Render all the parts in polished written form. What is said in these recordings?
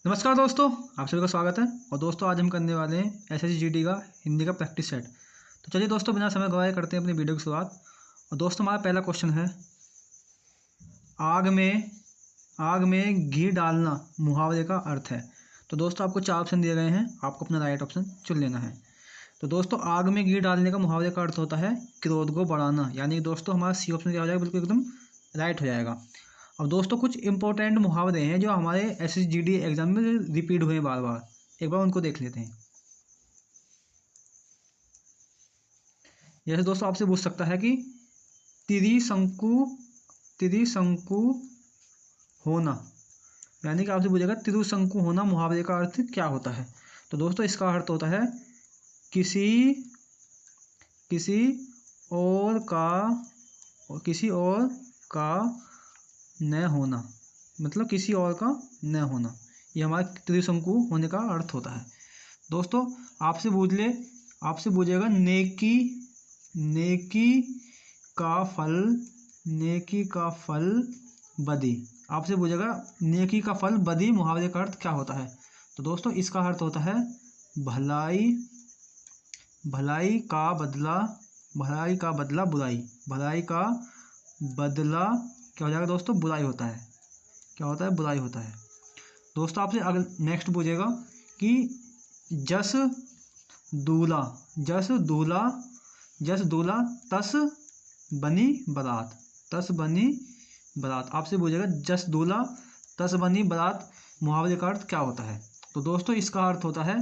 नमस्कार दोस्तों, आप सभी का स्वागत है। और दोस्तों आज हम करने वाले हैं एसएससी जीडी का हिंदी का प्रैक्टिस सेट। तो चलिए दोस्तों बिना समय गवाए करते हैं अपनी वीडियो की शुरुआत। और दोस्तों हमारा पहला क्वेश्चन है, आग में घी डालना मुहावरे का अर्थ है। तो दोस्तों आपको 4 ऑप्शन दिए गए हैं, आपको अपना राइट ऑप्शन चुन लेना है। तो दोस्तों आग में घी डालने का मुहावरे का अर्थ होता है क्रोध को बढ़ाना, यानी कि दोस्तों हमारा सी ऑप्शन क्या हो जाएगा, बिल्कुल एकदम राइट हो जाएगा। अब दोस्तों कुछ इंपॉर्टेंट मुहावरे हैं जो हमारे एसएसजीडी एग्जाम में रिपीट हुए बार बार, एक बार उनको देख लेते हैं। जैसे दोस्तों आपसे पूछ सकता है कि त्रिशंकु होना, यानी कि आपसे पूछेगा त्रिशंकु होना मुहावरे का अर्थ क्या होता है। तो दोस्तों इसका अर्थ होता है किसी और का न होना, मतलब किसी और का न होना, ये हमारा त्रिशंकु होने का अर्थ होता है। दोस्तों आपसे पूछेगा नेकी का फल बदी, आपसे पूछेगा नेकी का फल बदी मुहावरे का अर्थ क्या होता है। तो दोस्तों इसका अर्थ होता है भलाई का बदला बुराई, भलाई का बदला क्या हो जाएगा दोस्तों, बुराई होता है। क्या होता है, बुराई होता है। दोस्तों आपसे अगर नेक्स्ट पूछेगा कि जस दूल्हा तस बनी बारात, आपसे पूछेगा जस दूल्हा तस बनी बारात मुहावरे का अर्थ क्या होता है। तो दोस्तों इसका अर्थ होता है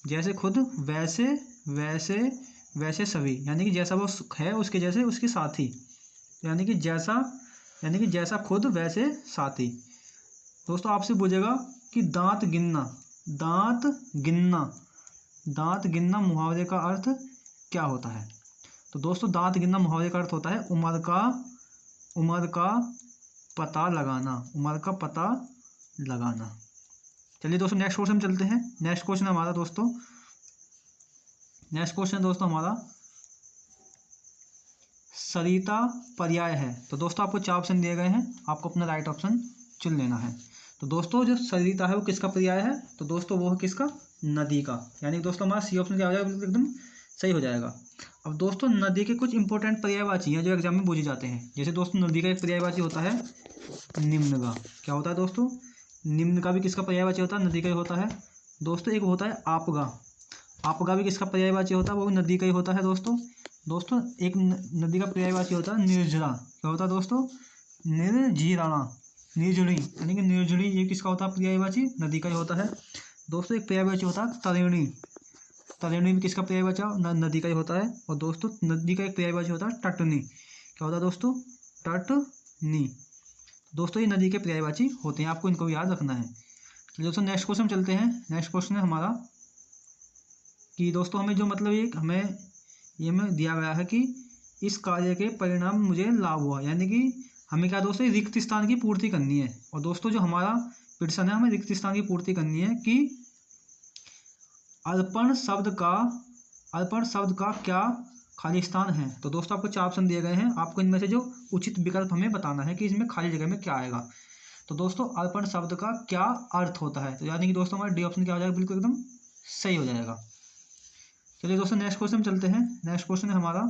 जैसे खुद वैसे सभी, यानी कि जैसा वो है उसके जैसे उसके साथी, यानी कि जैसा खुद वैसे साथी। दोस्तों आपसे पूछेगा कि दांत गिनना मुहावरे का अर्थ क्या होता है। तो दोस्तों दांत गिनना मुहावरे का अर्थ होता है उम्र का पता लगाना। चलिए दोस्तों नेक्स्ट क्वेश्चन चलते हैं। नेक्स्ट क्वेश्चन दोस्तों हमारा सरिता पर्याय है। तो दोस्तों आपको 4 ऑप्शन दिए गए हैं, आपको अपना राइट ऑप्शन चुन लेना है। तो दोस्तों जो सरिता है वो किसका पर्याय है, तो दोस्तों वो है किसका, नदी का, यानी दोस्तों हमारा सी ऑप्शन क्या हो जाएगा, बिल्कुल एकदम सही हो जाएगा। अब दोस्तों नदी के कुछ इंपॉर्टेंट पर्यायवाची हैं जो एग्जाम में पूछे जाते हैं। जैसे दोस्तों नदी का एक पर्यायवाची होता है निम्न का, क्या होता है दोस्तों, निम्न का भी किसका पर्यायवाची होता है, नदी का ही होता है। दोस्तों एक होता है आपगा भी किसका पर्यायवाची होता है, वो भी नदी का ही होता है। दोस्तों एक नदी का पर्यायवाची होता है निर्जरा, क्या होता है दोस्तों, निर्जड़ी, यानी कि निर्जड़ी, ये किसका होता है पर्यायवाची, नदी का ही होता है। दोस्तों एक पर्यायवाची होता है तरिणी भी किसका पर्यायवाची, नदी का ही होता है। और दोस्तों नदी का एक पर्यायवाची होता है तटनी, क्या होता है दोस्तों, तटनी। दोस्तों ये नदी के पर्यायवाची होते हैं, आपको इनको भी याद रखना है। चलिए दोस्तों नेक्स्ट क्वेश्चन चलते हैं। नेक्स्ट क्वेश्चन है हमारा कि दोस्तों हमें जो मतलब ये हमें दिया गया है कि इस कार्य के परिणाम मुझे लाभ हुआ, यानी कि हमें क्या दोस्तों रिक्त स्थान की पूर्ति करनी है। और दोस्तों जो हमारा प्रश्न है, हमें रिक्त स्थान की पूर्ति करनी है कि अर्पण शब्द का क्या खाली स्थान है। तो दोस्तों आपको 4 ऑप्शन दिए गए हैं, आपको इनमें से जो उचित विकल्प हमें बताना है कि इसमें खाली जगह में क्या आएगा। तो दोस्तों अर्पण शब्द का क्या अर्थ होता है, तो यानी कि दोस्तों हमारा डी ऑप्शन क्या हो जाएगा, बिल्कुल एकदम सही हो जाएगा। चलिए दोस्तों नेक्स्ट क्वेश्चन चलते हैं। नेक्स्ट क्वेश्चन है हमारा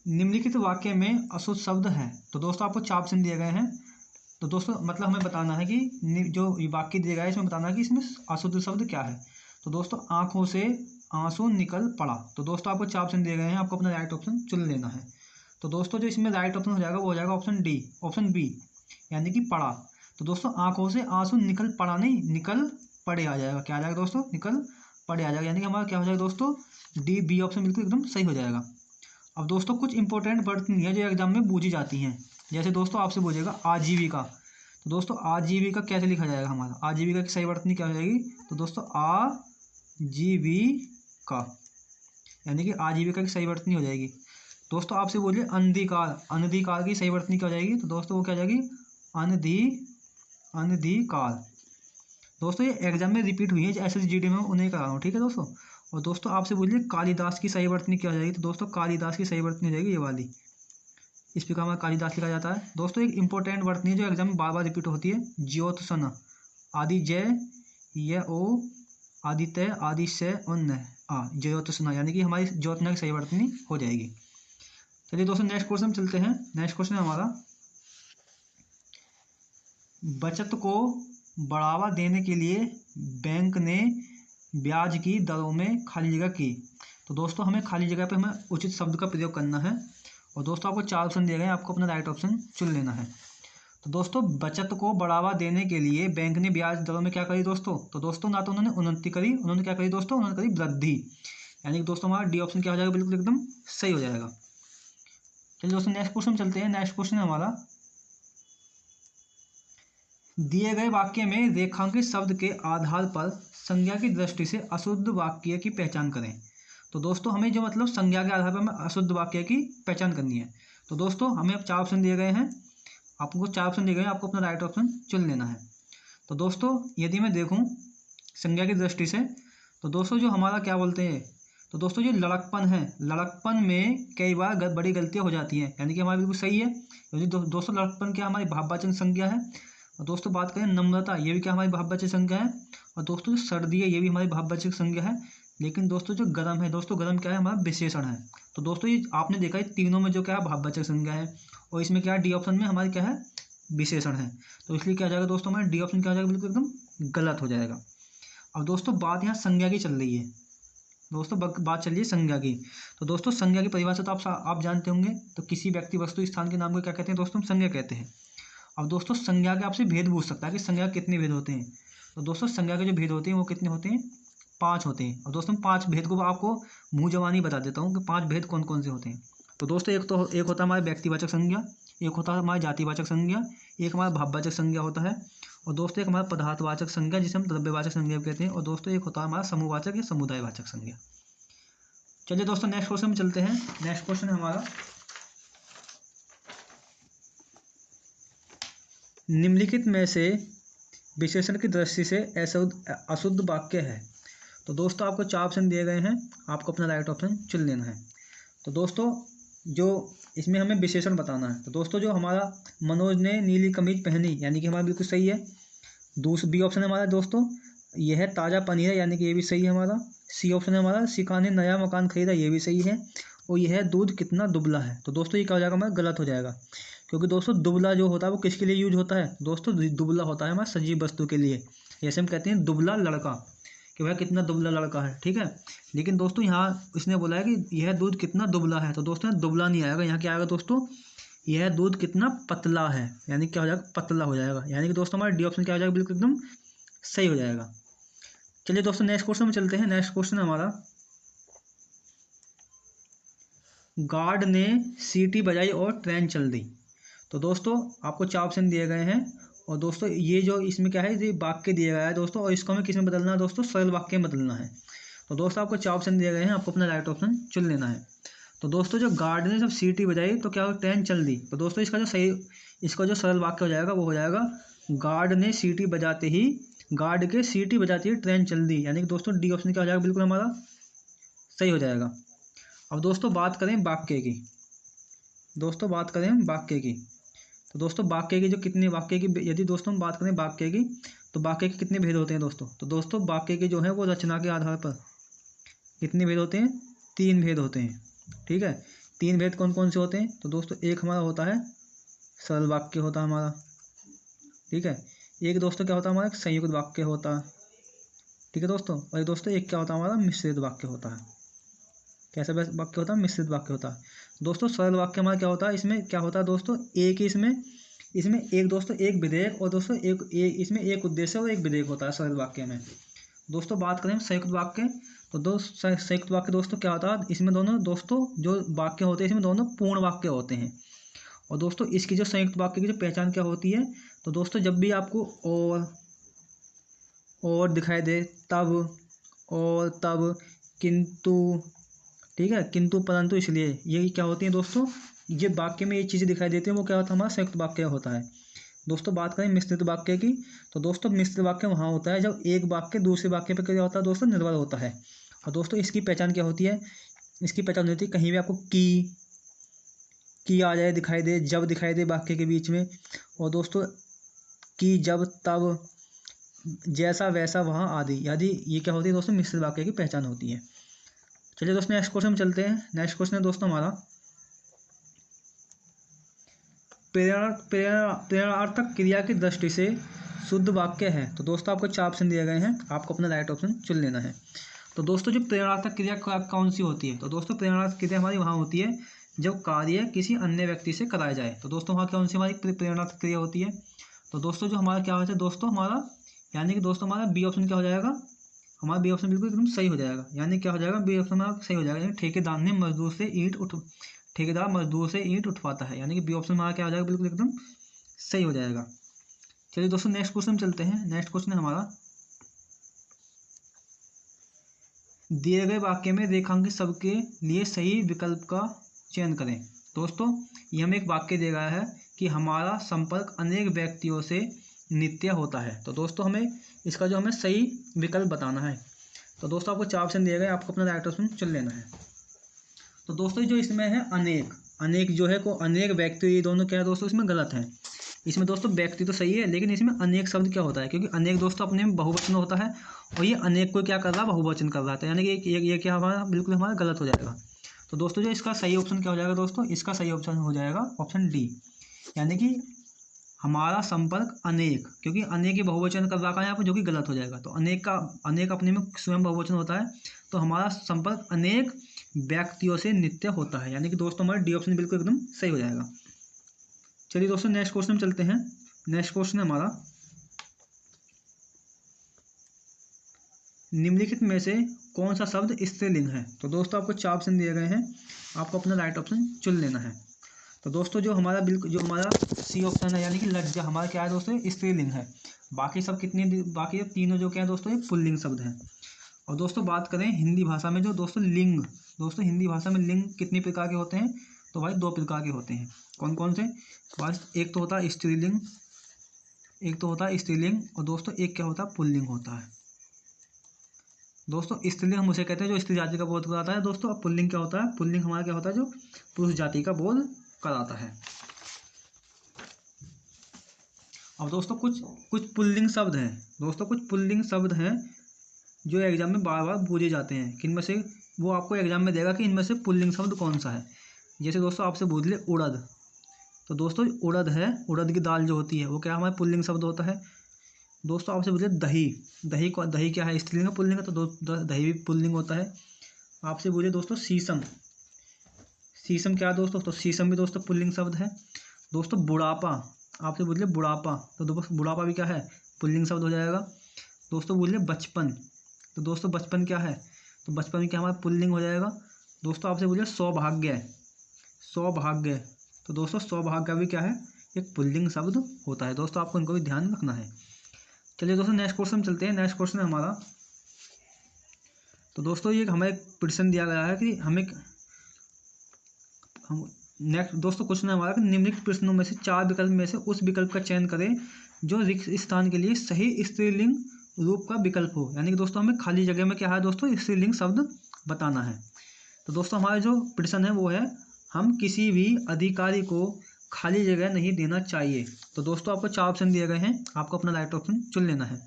निम्नलिखित वाक्य में अशुद्ध शब्द है। तो दोस्तों आपको 4 ऑप्शन दिए गए हैं। तो दोस्तों मतलब हमें बताना है कि जो वाक्य दिया गया है इसमें बताना है कि इसमें अशुद्ध शब्द क्या है। तो दोस्तों आंखों से आंसू निकल पड़ा। तो दोस्तों आपको 4 ऑप्शन दिए गए हैं, आपको अपना राइट ऑप्शन चुन लेना है। तो दोस्तों जो इसमें राइट ऑप्शन हो जाएगा वो हो जाएगा ऑप्शन बी, यानी कि पड़ा। तो दोस्तों आंखों से आंसू निकल पड़ा नहीं, निकल पड़े आ जाएगा। क्या आ जाएगा दोस्तों, निकल पड़े आ जाएगा, यानी कि हमारा क्या हो जाएगा दोस्तों, डी बी ऑप्शन बिल्कुल एकदम सही हो जाएगा। अब दोस्तों कुछ इंपॉर्टेंट वर्तनी है जो एग्जाम में पूछी जाती हैं। जैसे दोस्तों आपसे पूछेगा आजीविका। तो दोस्तों आजीविका कैसे लिखा जाएगा, हमारा आजीविका की सही वर्तनी क्या हो जाएगी। तो दोस्तों आजीविका, यानी कि आजीविका की सही वर्तनी हो जाएगी। दोस्तों आपसे बोलिए अनधिकार की सही वर्तनी क्या हो जाएगी। तो दोस्तों वो क्या हो जाएगी, अनधिकार। दोस्तों ये एग्जाम में रिपीट हुई है, एसएसजीडी में उन्हें करा रहा हूँ, ठीक है दोस्तों। और दोस्तों आपसे पूछ लिया कालिदास की सही वर्तनी क्या हो जाएगी, तो दोस्तों कालिदास की सही वर्तनी हो जाएगी ये वाली, इस प्रकार हमारा कालिदास लिखा जाता है। दोस्तों एक इंपॉर्टेंट वर्तनी जो एग्जाम में बार बार रिपीट होती है, ज्योत्सना, आदि जय य ओ आदित्य आदि से उन ज्योत्सना, यानी कि हमारी ज्योत्सना की सही वर्तनी हो जाएगी। चलिए दोस्तों नेक्स्ट क्वेश्चन चलते हैं। नेक्स्ट क्वेश्चन है हमारा, बचत को बढ़ावा देने के लिए बैंक ने ब्याज की दरों में खाली जगह की। तो दोस्तों हमें खाली जगह पे हमें उचित शब्द का प्रयोग करना है, और दोस्तों आपको 4 ऑप्शन दिए गए हैं, आपको अपना राइट ऑप्शन चुन लेना है। तो दोस्तों बचत को बढ़ावा देने के लिए बैंक ने ब्याज दरों में क्या करी दोस्तों, तो दोस्तों ना तो उन्होंने उन्नति करी, उन्होंने क्या करी दोस्तों, उन्होंने करी वृद्धि, यानी कि दोस्तों हमारा डी ऑप्शन क्या हो जाएगा, बिल्कुल एकदम सही हो जाएगा। चलिए दोस्तों नेक्स्ट क्वेश्चन चलते हैं। नेक्स्ट क्वेश्चन है हमारा, दिए गए वाक्य में रेखांकित शब्द के आधार पर संज्ञा की दृष्टि से अशुद्ध वाक्य की पहचान करें। तो दोस्तों हमें जो मतलब संज्ञा के आधार पर हमें अशुद्ध वाक्य की पहचान करनी है। तो दोस्तों हमें अब 4 ऑप्शन दिए गए हैं, आपको 4 ऑप्शन दिए गए हैं, आपको अपना राइट ऑप्शन चुन लेना है। तो दोस्तों यदि मैं देखूं संज्ञा की दृष्टि से, तो दोस्तों जो हमारा क्या बोलते हैं, तो दोस्तों जो लड़कपन है, लड़कपन में कई बार बड़ी गलतियां हो जाती हैं, यानी कि हमारा बिल्कुल सही है। यदि दोस्तों लड़कपन क्या हमारी भाववाचक संज्ञा है। और दोस्तों बात करें नम्रता, ये भी क्या हमारी भाववाचक संज्ञा है। और दोस्तों जो सर्दी है ये भी हमारी भाववाचक संज्ञा है। लेकिन दोस्तों जो गर्म है, दोस्तों गर्म क्या है, हमारा विशेषण है। तो दोस्तों ये आपने देखा है तीनों में जो क्या है भाववाचक संज्ञा है, और इसमें क्या है डी ऑप्शन में हमारी क्या है विशेषण है। तो इसलिए क्या हो जाएगा दोस्तों, हमारा डी ऑप्शन क्या हो जाएगा, बिल्कुल एकदम गलत हो जाएगा। अब दोस्तों बात यहाँ संज्ञा की चल रही है, दोस्तों बात चल रही है संज्ञा की। तो दोस्तों संज्ञा की परिभाषा तो आप जानते होंगे, तो किसी व्यक्ति वस्तु स्थान के नाम को क्या कहते हैं दोस्तों, संज्ञा कहते हैं। अब दोस्तों संज्ञा के आपसे भेद पूछ सकता है कि संज्ञा के कितने भेद होते हैं। तो दोस्तों संज्ञा के जो भेद होते हैं वो कितने होते हैं, 5 होते हैं। और दोस्तों 5 भेद को आपको मुँह जबानी बता देता हूँ कि 5 भेद कौन कौन से होते हैं। तो दोस्तों एक होता है हमारे व्यक्तिवाचक संज्ञा, एक होता है हमारी जातिवाचक संज्ञा, एक हमारा भाववाचक संज्ञा होता है, और दोस्तों एक हमारा पदार्थवाचक संज्ञा जिसे हम द्रव्यवाचक संज्ञा कहते हैं, और दोस्तों एक होता है हमारा समूहवाचक या समुदायवाचक संज्ञा। चलिए दोस्तों नेक्स्ट क्वेश्चन में चलते हैं। नेक्स्ट क्वेश्चन है हमारा, निम्नलिखित में से विशेषण की दृष्टि से अशुद्ध वाक्य है। तो दोस्तों आपको 4 ऑप्शन दिए गए हैं, आपको अपना राइट ऑप्शन चुन लेना है। तो दोस्तों जो इसमें हमें विशेषण बताना है, तो दोस्तों जो हमारा मनोज ने नीली कमीज पहनी, यानी कि हमारा बिल्कुल सही है। बी ऑप्शन है हमारा दोस्तों, यह है ताज़ा पनीर है, यानी कि ये भी सही है हमारा। सी ऑप्शन है हमारा, शिखा ने नया मकान खरीदा, ये भी सही है। और यह है दूध कितना दुबला है। तो दोस्तों ये क्या हो जाएगा, हमारा गलत हो जाएगा, क्योंकि दोस्तों दुबला जो होता है वो किसके लिए यूज होता है दोस्तों, दुबला होता है हमारा सजीव वस्तु के लिए। जैसे हम कहते हैं दुबला लड़का, कि वह कितना दुबला लड़का है, ठीक है। लेकिन दोस्तों यहाँ इसने बोला है कि यह दूध कितना दुबला है, तो दोस्तों दुबला नहीं आएगा, यहाँ क्या आएगा दोस्तों, यह दूध कितना पतला है, यानी क्या हो जाएगा, पतला हो जाएगा। यानी कि दोस्तों हमारा डी ऑप्शन क्या हो जाएगा, बिल्कुल एकदम सही हो जाएगा। चलिए दोस्तों नेक्स्ट क्वेश्चन में चलते हैं। नेक्स्ट क्वेश्चन है हमारा, गार्ड ने सीटी बजाई और ट्रेन चल दी। तो दोस्तों आपको 4 ऑप्शन दिए गए हैं, और दोस्तों ये जो इसमें क्या है, ये वाक्य दिया गया है दोस्तों, और इसको हमें किस में बदलना है दोस्तों, सरल वाक्य में बदलना है। तो दोस्तों आपको 4 ऑप्शन दिए गए हैं, आपको अपना राइट ऑप्शन चुन लेना है। तो दोस्तों जो गार्ड ने जब सीटी बजाई तो क्या ट्रेन चल दी। तो दोस्तों इसका जो सरल वाक्य हो जाएगा वो हो जाएगा, गार्ड ने सीटी बजाते ही, गार्ड के सीटी बजाते ही ट्रेन चल दी, यानी कि दोस्तों डी ऑप्शन क्या हो जाएगा, बिल्कुल हमारा सही हो जाएगा। अब दोस्तों बात करें वाक्य की, दोस्तों बात करें वाक्य की, तो दोस्तों वाक्य की जो कितने वाक्य की, यदि दोस्तों हम बात करें वाक्य की, तो वाक्य के कितने भेद होते हैं दोस्तों। तो दोस्तों वाक्य के जो है वो रचना के आधार पर कितने भेद होते हैं, 3 भेद होते हैं, ठीक है। 3 भेद कौन कौन से होते हैं, तो दोस्तों एक हमारा होता है सरल वाक्य होता है हमारा, ठीक है। एक दोस्तों क्या होता है हमारा, संयुक्त वाक्य होता है, ठीक है दोस्तों। और दोस्तों एक क्या होता है हमारा, मिश्रित वाक्य होता है। कैसा वाक्य होता है, मिश्रित वाक्य होता है दोस्तों। सरल वाक्य हमारा क्या होता है, इसमें क्या होता है दोस्तों, एक ही इसमें एक दोस्तों एक विधेयक, और दोस्तों इसमें एक उद्देश्य और एक विधेयक होता है सरल वाक्य में। दोस्तों बात करें संयुक्त वाक्य, तो संयुक्त वाक्य दोस्तों क्या होता है, इसमें दोनों दोस्तों जो वाक्य होते हैं इसमें दोनों पूर्ण वाक्य होते हैं। और दोस्तों इसकी जो संयुक्त वाक्य की जो पहचान क्या होती है, तो दोस्तों जब भी आपको और दिखाई दे, तब, और तब, किंतु, ठीक है, किंतु परंतु, इसलिए ये क्या होती है दोस्तों, ये वाक्य में ये चीज़ें दिखाई देती हैं, वो क्या होता है हमारा संयुक्त वाक्य होता है। दोस्तों बात करें मिश्रित वाक्य की, तो दोस्तों मिश्रित वाक्य वहाँ होता है जब एक वाक्य दूसरे वाक्य पर क्या होता है दोस्तों, निर्भर होता है। और दोस्तों इसकी पहचान क्या होती है, इसकी पहचान होती है कहीं भी आपको की आ जाए, दिखाई दे, जब दिखाई दे वाक्य के बीच में, और दोस्तों की, जब, तब, जैसा, वैसा, वहाँ आदि, यदि ये क्या होती है दोस्तों, मिश्रित वाक्य की पहचान होती है। चलिए दोस्तों नेक्स्ट क्वेश्चन में चलते हैं। नेक्स्ट क्वेश्चन है दोस्तों हमारा प्रेरणार्थक क्रिया की दृष्टि से शुद्ध वाक्य है। तो दोस्तों आपको 4 ऑप्शन दिए गए हैं, आपको अपना राइट ऑप्शन चुन लेना है। तो दोस्तों जो प्रेरणार्थक क्रिया कौन सी होती है, तो दोस्तों प्रेरणार्थक क्रिया हमारी वहाँ होती है जब कार्य किसी अन्य व्यक्ति से कराया जाए। तो दोस्तों वहाँ कौन सी हमारी प्रेरणार्थक क्रिया होती है, तो दोस्तों जो हमारा क्या होता है दोस्तों हमारा, यानी कि दोस्तों हमारा बी ऑप्शन क्या हो जाएगा, हमारा बी ऑप्शन बिल्कुल एकदम सही हो जाएगा। यानी क्या हो जाएगा, बी ऑप्शन हमारा सही हो जाएगा, यानी ठेकेदार मजदूर से ईंट उठवाता है, यानी कि बी ऑप्शन हमारा क्या हो जाएगा, बिल्कुल एकदम सही हो जाएगा। चलिए दोस्तों नेक्स्ट क्वेश्चन चलते हैं। नेक्स्ट क्वेश्चन है हमारा दिए गए वाक्य में रेखांकित शब्द के लिए सही विकल्प का चयन करें। दोस्तों ये हमें एक वाक्य दे रहा है कि हमारा संपर्क अनेक व्यक्तियों से नित्य होता है। तो दोस्तों हमें इसका जो हमें सही विकल्प बताना है। तो दोस्तों आपको 4 ऑप्शन दिए गए, आपको अपना राइट ऑप्शन चुन लेना है। तो दोस्तों जो इसमें है अनेक जो है को अनेक व्यक्ति, ये दोनों क्या है दोस्तों इसमें गलत है। इसमें दोस्तों व्यक्ति तो सही है, लेकिन इसमें अनेक शब्द क्या होता है, क्योंकि अनेक दोस्तों अपने में बहुवचन होता है, और ये अनेक को क्या कर रहा है, बहुवचन कर रहा था, यानी कि ये क्या हमारा बिल्कुल हमारा गलत हो जाएगा। तो दोस्तों जो इसका सही ऑप्शन क्या हो जाएगा दोस्तों, इसका सही ऑप्शन हो जाएगा ऑप्शन डी, यानी कि हमारा संपर्क अनेक, क्योंकि अनेक ही बहुवचन कर रखा है यहाँ पर, जो कि गलत हो जाएगा। तो अनेक अपने में स्वयं बहुवचन होता है, तो हमारा संपर्क अनेक व्यक्तियों से नित्य होता है, यानी कि दोस्तों हमारा डी ऑप्शन बिल्कुल एकदम सही हो जाएगा। चलिए दोस्तों नेक्स्ट क्वेश्चन में चलते हैं। नेक्स्ट क्वेश्चन है हमारा निम्नलिखित में से कौन सा शब्द स्त्रीलिंग है। तो दोस्तों आपको 4 ऑप्शन दिए गए हैं, आपको अपना राइट ऑप्शन चुन लेना है। तो दोस्तों जो हमारा बिल्कुल जो हमारा सी ऑप्शन है, यानी कि लज्जा, हमारा क्या है दोस्तों, स्त्रीलिंग है। बाकी सब बाकी तीनों जो क्या है दोस्तों, ये पुल्लिंग शब्द हैं। और दोस्तों बात करें हिंदी भाषा में जो दोस्तों लिंग, दोस्तों हिंदी भाषा में लिंग कितनी प्रकार के होते हैं, तो भाई 2 प्रकार के होते हैं। कौन कौन से, बस एक तो होता है स्त्रीलिंग, और दोस्तों एक क्या होता है, पुल्लिंग होता है। दोस्तों स्त्रीलिंग हम उसे कहते हैं जो स्त्री जाति का बोध कराता है दोस्तों। अब पुल्लिंग क्या होता है, पुल्लिंग हमारा क्या होता है, जो पुरुष जाति का बोध कराता है। अब दोस्तों कुछ पुल्लिंग शब्द हैं, दोस्तों कुछ पुल्लिंग शब्द हैं जो एग्जाम में बार बार पूछे जाते हैं, कि इनमें से वो आपको एग्जाम में देगा कि इनमें से पुल्लिंग शब्द कौन सा है। जैसे दोस्तों आपसे पूछ ले उड़द, तो दोस्तों उड़द है, उड़द की दाल जो होती है वो क्या हमारा पुल्लिंग शब्द होता है। दोस्तों आपसे पूछ ले दही क्या है, स्त्रीलिंग का पुल्लिंग है, तो दही भी पुल्लिंग होता है। आपसे बोले दोस्तों शीशम क्या है दोस्तों, तो शीशम भी दोस्तों पुल्लिंग शब्द है। दोस्तों बुढ़ापा, आपसे बोले बुढ़ापा, तो दोस्तों बुढ़ापा भी क्या है, पुल्लिंग शब्द हो जाएगा। दोस्तों बोले बचपन, तो दोस्तों बचपन क्या है, तो बचपन क्या हमारा पुल्लिंग हो जाएगा। दोस्तों आपसे बोले सौभाग्य, तो दोस्तों सौभाग्य भी क्या है, एक पुल्लिंग शब्द होता है। दोस्तों आपको इनको भी ध्यान रखना है। चलिए दोस्तों नेक्स्ट क्वेश्चन चलते हैं। नेक्स्ट क्वेश्चन है हमारा, तो दोस्तों ये हमें एक प्रश्न दिया गया है कि नेक्स्ट दोस्तों क्वेश्चन है हमारा कि निम्नलिखित प्रश्नों में से 4 विकल्प में से उस विकल्प का चयन करें जो रिक्त स्थान के लिए सही स्त्रीलिंग रूप का विकल्प हो। यानी कि दोस्तों हमें खाली जगह में क्या है दोस्तों, स्त्रीलिंग शब्द बताना है। तो दोस्तों हमारा जो प्रश्न है वो है, हम किसी भी अधिकारी को खाली जगह नहीं देना चाहिए। तो दोस्तों आपको 4 ऑप्शन दिए गए हैं, आपको अपना राइट ऑप्शन चुन लेना है।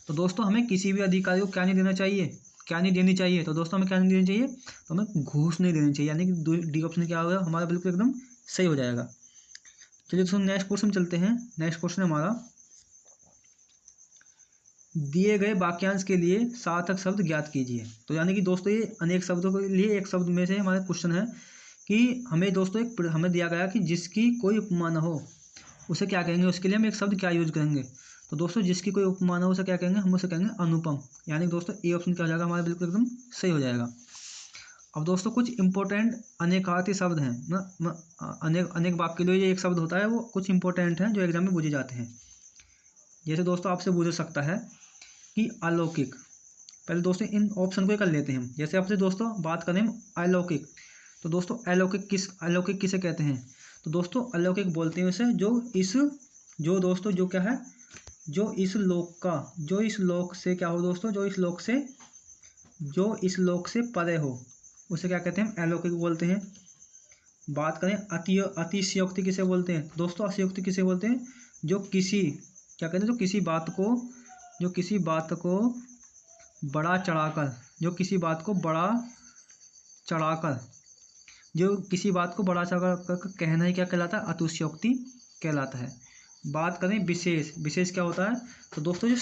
तो दोस्तों हमें किसी भी अधिकारी को क्या नहीं देना चाहिए, क्या नहीं देनी चाहिए, तो दोस्तों हमें क्या नहीं देनी चाहिए, तो हमें घूस नहीं देनी चाहिए, यानी कि डी ऑप्शन क्या होगा हमारा बिल्कुल एकदम सही हो जाएगा। चलिए दोस्तों नेक्स्ट क्वेश्चन चलते हैं। नेक्स्ट क्वेश्चन हमारा दिए गए वाक्यांश के लिए सार्थक शब्द ज्ञात कीजिए। तो यानी कि दोस्तों ये अनेक शब्दों के लिए एक शब्द में से हमारा क्वेश्चन है कि हमें दोस्तों हमें दिया गया कि जिसकी कोई उपमा न हो उसे क्या कहेंगे, उसके लिए हम एक शब्द क्या यूज करेंगे। तो दोस्तों जिसकी कोई उपमा न हो उसे क्या कहेंगे, हम उसे कहेंगे अनुपम, यानी दोस्तों ए ऑप्शन क्या हो जाएगा हमारा बिल्कुल एकदम सही हो जाएगा। अब दोस्तों कुछ इंपॉर्टेंट अनेकार्थी शब्द हैं ना, अनेक वाक्य के लिए एक शब्द होता है, वो कुछ इंपॉर्टेंट हैं जो एग्जाम में पूछे जाते हैं। जैसे दोस्तों आपसे पूछ सकता है कि अलौकिक, पहले दोस्तों इन ऑप्शन को कर लेते हैं। जैसे आपसे दोस्तों बात करें अलौकिक, तो दोस्तों अलौकिक किसे कहते हैं, तो दोस्तों अलौकिक बोलते हैं उसे जो दोस्तों जो क्या है, जो इस लोक से क्या हो दोस्तों, जो इस लोक से जो इस लोक से परे हो उसे क्या कहते हैं, हम अलौकिक बोलते हैं। बात करें अतिशयोक्ति किसे बोलते हैं दोस्तों, अतिशयोक्ति किसे बोलते हैं, जो किसी क्या कहते हैं, जो किसी बात को बड़ा चढ़ाकर, जो किसी बात को बड़ा चढ़ाकर, जो किसी बात को बड़ा चढ़ाकर कहना ही क्या कहलाता है, अतिशयोक्ति कहलाता है। बात करें विशेष, विशेष क्या होता है, तो दोस्तों जो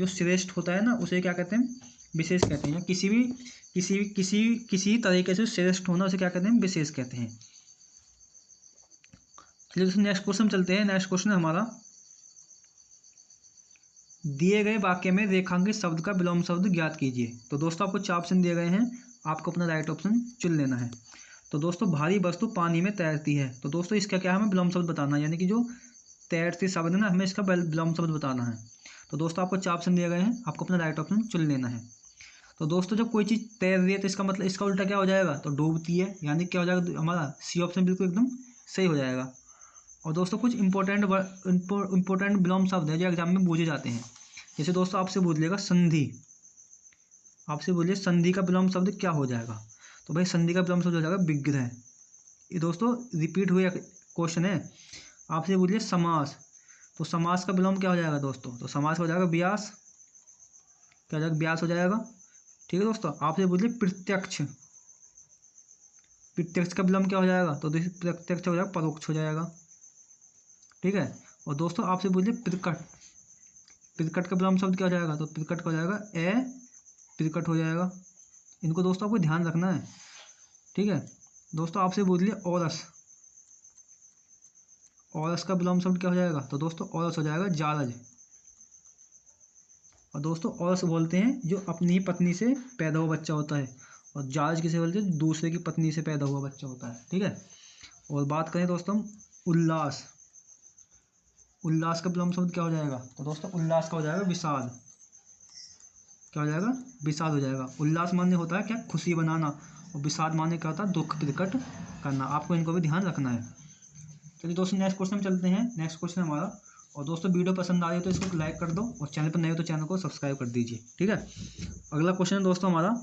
श्रेष्ठ होता है ना उसे क्या कहते हैं, विशेष कहते हैं। किसी तरीके से श्रेष्ठ होना उसे क्या कहते हैं, विशेष कहते हैं। चलिए दोस्तों नेक्स्ट क्वेश्चन चलते हैं। नेक्स्ट क्वेश्चन है हमारा, दिए गए वाक्य में रेखांकित शब्द का विलोम शब्द ज्ञात कीजिए। तो दोस्तों आपको 4 ऑप्शन दिए गए हैं, आपको अपना राइट ऑप्शन चुन लेना है। तो दोस्तों भारी वस्तु पानी में तैरती है, तो दोस्तों इसका क्या हमें विलोम शब्द बताना है, यानी कि जो तैरती शब्द है ना हमें इसका विलोम शब्द बताना है। तो दोस्तों आपको 4 ऑप्शन दिए गए हैं, आपको अपना राइट ऑप्शन चुन लेना है। तो दोस्तों जब कोई चीज़ तैर रही है तो इसका मतलब इसका उल्टा क्या हो जाएगा, तो डूबती है, यानी क्या हो जाएगा हमारा सी ऑप्शन बिल्कुल एकदम सही हो जाएगा। और दोस्तों कुछ इंपॉर्टेंट विलोम शब्द है जो एग्जाम में पूछे जाते हैं। जैसे दोस्तों आपसे पूछ लेगा संधि, आपसे बोलिए संधि का विलोम शब्द क्या हो जाएगा, तो भाई संधि का विलोम शब्द हो जाएगा विग्रह। ये दोस्तों रिपीट हुए क्वेश्चन है। आपसे बोलिए समास, तो समास का विलोम क्या हो जाएगा दोस्तों, तो समास हो जाएगा व्यास, क्या हो जाएगा, व्यास हो जाएगा। ठीक है दोस्तों, आपसे बोलिए प्रत्यक्ष, प्रत्यक्ष का विलोम क्या हो जाएगा, तो प्रत्यक्ष हो जाएगा परोक्ष हो जाएगा। ठीक है, और दोस्तों आपसे बोलिए प्रकट, प्रकट का विलोम शब्द क्या हो जाएगा, तो प्रकट का हो जाएगा प्रकट हो जाएगा। इनको दोस्तों आपको ध्यान रखना है। ठीक है दोस्तों, आपसे बोलिए औरस, औरस का विलोम शब्द क्या हो जाएगा, तो दोस्तों औरस हो जाएगा जारज। और दोस्तों औरस बोलते हैं जो अपनी ही पत्नी से पैदा हुआ बच्चा होता है, और जारज किसे बोलते हैं, दूसरे की पत्नी से पैदा हुआ बच्चा होता है। ठीक है, और बात करें दोस्तों उल्लास, उल्लास का विलोम शब्द क्या हो जाएगा, तो दोस्तों उल्लास का हो जाएगा विषाद, क्या हो जाएगा, विषाद हो जाएगा। उल्लास माने होता है क्या, खुशी बनाना, और विषाद माने क्या होता है, दुख प्रकट करना। आपको इनको भी ध्यान रखना है। चलिए दोस्तों नेक्स्ट क्वेश्चन चलते हैं। नेक्स्ट क्वेश्चन हमारा, और दोस्तों वीडियो पसंद आ रही हो तो इसको लाइक कर दो, और चैनल पर नए हो तो चैनल को सब्सक्राइब कर दीजिए। ठीक है, अगला क्वेश्चन है दोस्तों हमारा,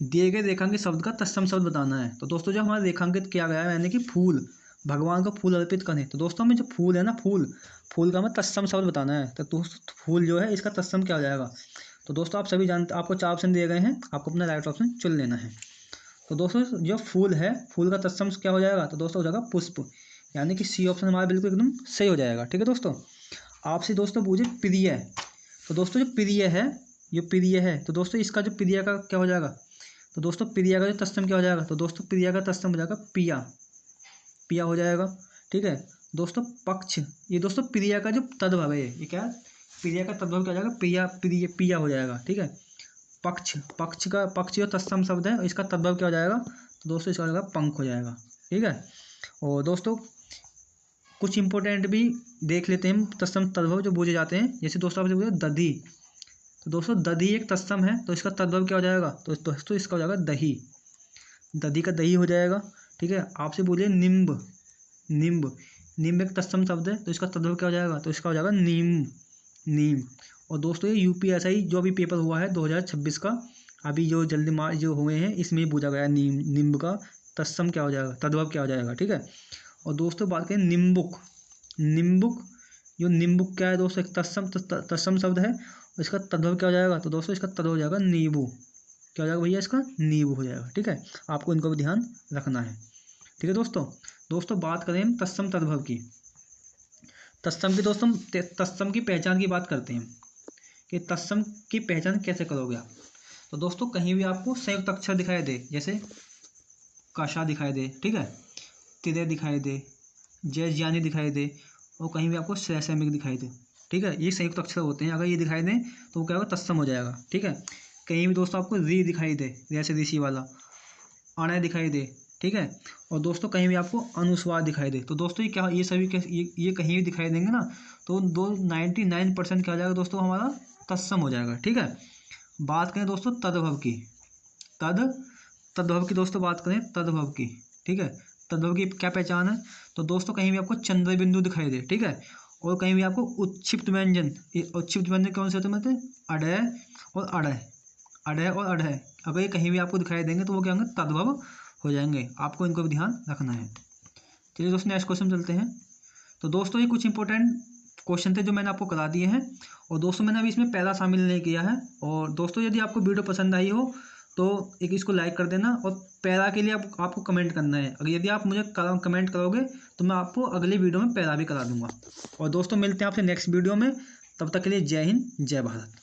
दिए गए रेखांकित शब्द का तत्सम शब्द बताना है। तो दोस्तों जो हमारा रेखांकित किया गया है यानी कि फूल, भगवान को फूल अर्पित करें, तो दोस्तों हमें जो फूल है ना, फूल का हमें तत्सम शब्द बताना है। तो दोस्तों फूल जो है इसका तत्सम क्या हो जाएगा, तो दोस्तों आप सभी जानते, आपको 4 ऑप्शन दिए गए हैं, आपको अपना राइट ऑप्शन चुन लेना है। तो दोस्तों जो फूल है, फूल का तत्सम क्या हो जाएगा, तो दोस्तों हो जाएगा पुष्प, यानी कि सी ऑप्शन हमारा बिल्कुल एकदम सही हो जाएगा। ठीक है दोस्तों, आपसे दोस्तों पूछे प्रिय, तो दोस्तों जो प्रिय है, जो प्रिय है, तो दोस्तों इसका जो प्रिय का क्या हो जाएगा, तो दोस्तों प्रिया का जो तत्सम क्या हो जाएगा, तो दोस्तों प्रिया का तत्सम हो जाएगा पिया, पिया हो जाएगा। ठीक है दोस्तों, पक्ष, ये दोस्तों प्रिया का जो तद्भव है, ये क्या है, प्रिया का तद्भव क्या हो जाएगा, प्रिया प्रिय पिया हो जाएगा। ठीक है, पक्ष, पक्ष जो तत्सम शब्द है इसका तद्भव क्या हो जाएगा, तो दोस्तों इसका हो जाएगा पंख हो जाएगा। ठीक है, और दोस्तों कुछ इंपॉर्टेंट भी देख लेते हैं तत्सम तद्भव जो पूछे जाते हैं। जैसे दोस्तों आपसे पूछे दधी, तो दोस्तों दधी एक तत्सम है, तो इसका तद्भव क्या हो जाएगा, तो दोस्तों इसका हो जाएगा दही, दधी का दही हो जाएगा। ठीक है, आपसे बोलिए निम्ब, निम्ब एक तत्सम शब्द है, तो इसका तद्भव क्या हो जाएगा, तो इसका हो जाएगा नीम। और दोस्तों ये यूपीएसआई जो अभी पेपर हुआ है 2026 का, अभी जो जल्दी जो हुए हैं इसमें पूछा गया निम्ब का तत्सम क्या हो जाएगा, तद्भव क्या हो जाएगा। ठीक है, और दोस्तों बात करें निम्बुक, जो निम्बुक क्या है दोस्तों, एक तत्सम शब्द है, इसका तद्भव क्या हो जाएगा, तो दोस्तों इसका तद्भव हो जाएगा नींबू, क्या हो जाएगा भैया, इसका नींबू हो जाएगा। ठीक है, आपको इनको भी ध्यान रखना है। ठीक है दोस्तों बात करें हम तत्सम तद्भव की, तत्सम की पहचान की बात करते हैं कि तत्सम की पहचान कैसे करोगे आप। तो दोस्तों कहीं भी आपको संयुक्त अक्षर दिखाई दे, जैसे काशा दिखाई दे, ठीक है, तिरे दिखाई दे, जय ज्ञानी दिखाई दे, और कहीं भी आपको सहसैमिक दिखाई दे, ठीक है, ये संयुक्त अक्षर होते हैं। अगर ये दिखाई दें तो वो क्या होगा, तत्सम हो जाएगा। ठीक है, कहीं भी दोस्तों आपको री दिखाई दे, जैसे ऋषि वाला, अणय दिखाई दे, ठीक है, और दोस्तों कहीं भी आपको अनुस्वार दिखाई दे, तो दोस्तों ये क्या, ये सभी ये कहीं भी दिखाई देंगे ना, तो 99% क्या हो जाएगा दोस्तों, हमारा तत्सम हो जाएगा। ठीक है, बात करें दोस्तों तद्भव की, तद्भव की दोस्तों बात करें तद्भव की, ठीक है, तद्भव की क्या पहचान है, तो दोस्तों कहीं भी आपको चंद्र बिंदु दिखाई दे, ठीक है, और कहीं भी आपको उत्क्षिप्त व्यंजन, ये उत्क्षिप्त व्यंजन कौन से होते हैं, मतलब अडय और अड़य, अडय और अढय अगर ये कहीं भी आपको दिखाई देंगे तो वो क्या होंगे, तद्भव हो जाएंगे। आपको इनको भी ध्यान रखना है। चलिए दोस्तों नेक्स्ट क्वेश्चन चलते हैं। तो दोस्तों ये कुछ इंपॉर्टेंट क्वेश्चन थे जो मैंने आपको करा दिए हैं, और दोस्तों मैंने अभी इसमें पैरा शामिल नहीं किया है। और दोस्तों यदि आपको वीडियो पसंद आई हो तो एक इसको लाइक कर देना, और पैरा के लिए आपको कमेंट करना है। अगर यदि आप मुझे कमेंट करोगे तो मैं आपको अगली वीडियो में पैरा भी करा दूंगा। और दोस्तों मिलते हैं आपसे नेक्स्ट वीडियो में, तब तक के लिए जय हिंद जय भारत।